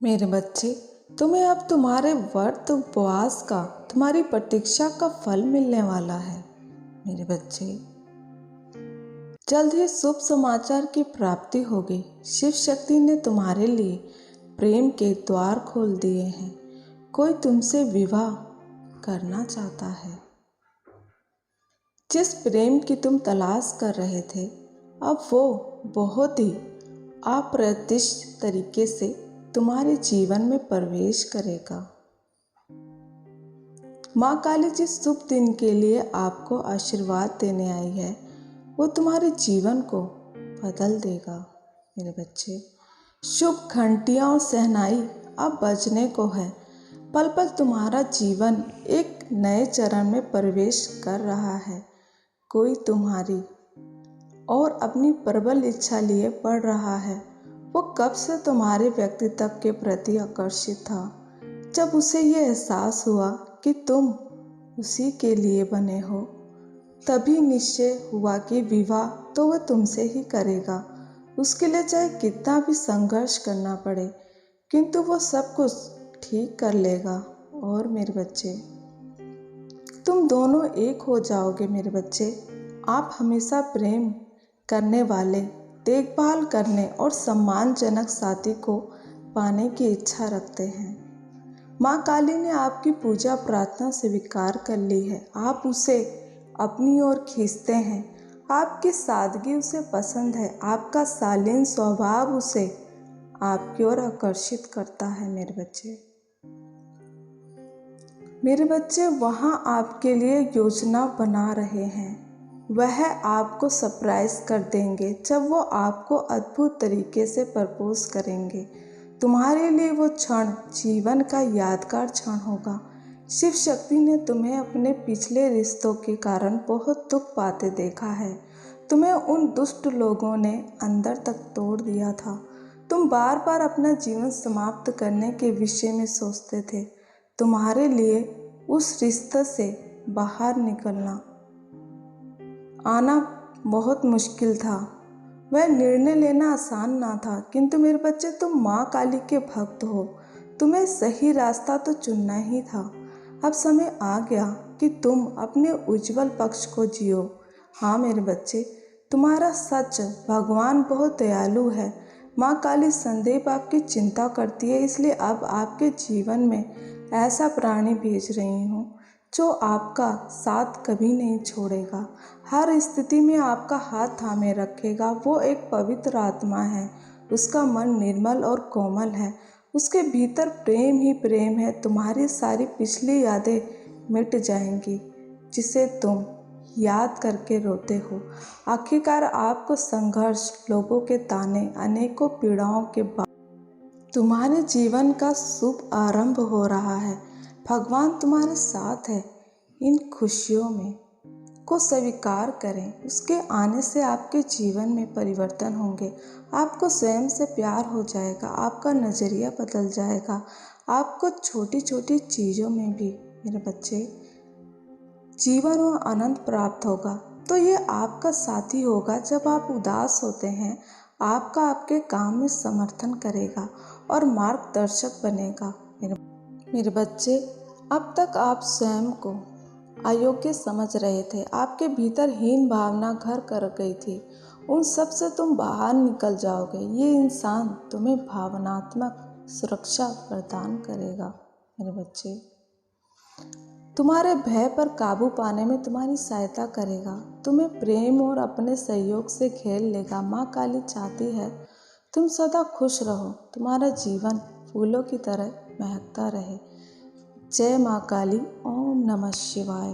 मेरे बच्चे, तुम्हें अब तुम्हारे व्रत उपवास का, तुम्हारी प्रतीक्षा का फल मिलने वाला है। मेरे बच्चे, जल्द ही शुभ समाचार की प्राप्ति होगी। शिव शक्ति ने तुम्हारे लिए प्रेम के द्वार खोल दिए हैं। कोई तुमसे विवाह करना चाहता है। जिस प्रेम की तुम तलाश कर रहे थे, अब वो बहुत ही अप्रत्याशित तरीके से तुम्हारे जीवन में प्रवेश करेगा। माँ काली जिस शुभ दिन के लिए आपको आशीर्वाद देने आई है, वो तुम्हारे जीवन को बदल देगा। मेरे बच्चे, शुभ घंटियाँ और शहनाई अब बजने को है। पल पल तुम्हारा जीवन एक नए चरण में प्रवेश कर रहा है। कोई तुम्हारी और अपनी प्रबल इच्छा लिए पढ़ रहा है। वो कब से तुम्हारे व्यक्तित्व के प्रति आकर्षित था। जब उसे ये एहसास हुआ कि तुम उसी के लिए बने हो, तभी निश्चय हुआ कि विवाह तो वह तुमसे ही करेगा। उसके लिए चाहे कितना भी संघर्ष करना पड़े, किंतु वो सब कुछ ठीक कर लेगा। और मेरे बच्चे, तुम दोनों एक हो जाओगे। मेरे बच्चे, आप हमेशा प्रेम करने वाले, देखभाल करने और सम्मानजनक साथी को पाने की इच्छा रखते हैं। माँ काली ने आपकी पूजा प्रार्थना स्वीकार कर ली है। आप उसे अपनी ओर खींचते हैं। आपकी सादगी उसे पसंद है। आपका शालीन स्वभाव उसे आपकी ओर आकर्षित करता है। मेरे बच्चे वहाँ आपके लिए योजना बना रहे हैं। वह आपको सरप्राइज कर देंगे जब वो आपको अद्भुत तरीके से प्रपोज करेंगे। तुम्हारे लिए वो क्षण जीवन का यादगार क्षण होगा। शिव शक्ति ने तुम्हें अपने पिछले रिश्तों के कारण बहुत दुख पाते देखा है। तुम्हें उन दुष्ट लोगों ने अंदर तक तोड़ दिया था। तुम बार बार अपना जीवन समाप्त करने के विषय में सोचते थे। तुम्हारे लिए उस रिश्ते से बाहर निकलना आना बहुत मुश्किल था। वह निर्णय लेना आसान ना था, किंतु मेरे बच्चे, तुम माँ काली के भक्त हो। तुम्हें सही रास्ता तो चुनना ही था। अब समय आ गया कि तुम अपने उज्जवल पक्ष को जियो। हाँ मेरे बच्चे, तुम्हारा सच भगवान बहुत दयालु है। माँ काली सदैव आपकी चिंता करती है, इसलिए अब आपके जीवन में ऐसा प्राणी भेज रही हूँ जो आपका साथ कभी नहीं छोड़ेगा। हर स्थिति में आपका हाथ थामे रखेगा। वो एक पवित्र आत्मा है। उसका मन निर्मल और कोमल है। उसके भीतर प्रेम ही प्रेम है। तुम्हारी सारी पिछली यादें मिट जाएंगी, जिसे तुम याद करके रोते हो। आखिरकार आपको संघर्ष, लोगों के ताने, अनेकों पीड़ाओं के बाद तुम्हारे जीवन का शुभ आरंभ हो रहा है। भगवान तुम्हारे साथ है। इन खुशियों में को स्वीकार करें। उसके आने से आपके जीवन में परिवर्तन होंगे। आपको स्वयं से प्यार हो जाएगा। आपका नज़रिया बदल जाएगा। आपको छोटी छोटी चीज़ों में भी मेरे बच्चे जीवन और आनंद प्राप्त होगा। तो ये आपका साथी होगा। जब आप उदास होते हैं, आपका आपके काम में समर्थन करेगा और मार्गदर्शक बनेगा। मेरे बच्चे, अब तक आप स्वयं को अयोग्य समझ रहे थे। आपके भीतर हीन भावना घर कर गई थी। उन सब से तुम बाहर निकल जाओगे। ये इंसान तुम्हें भावनात्मक सुरक्षा प्रदान करेगा। मेरे बच्चे, तुम्हारे भय पर काबू पाने में तुम्हारी सहायता करेगा। तुम्हें प्रेम और अपने सहयोग से घेर लेगा। माँ काली चाहती है तुम सदा खुश रहो। तुम्हारा जीवन फूलों की तरह महकता रहे। जय माँ काली। ओम नमः शिवाय।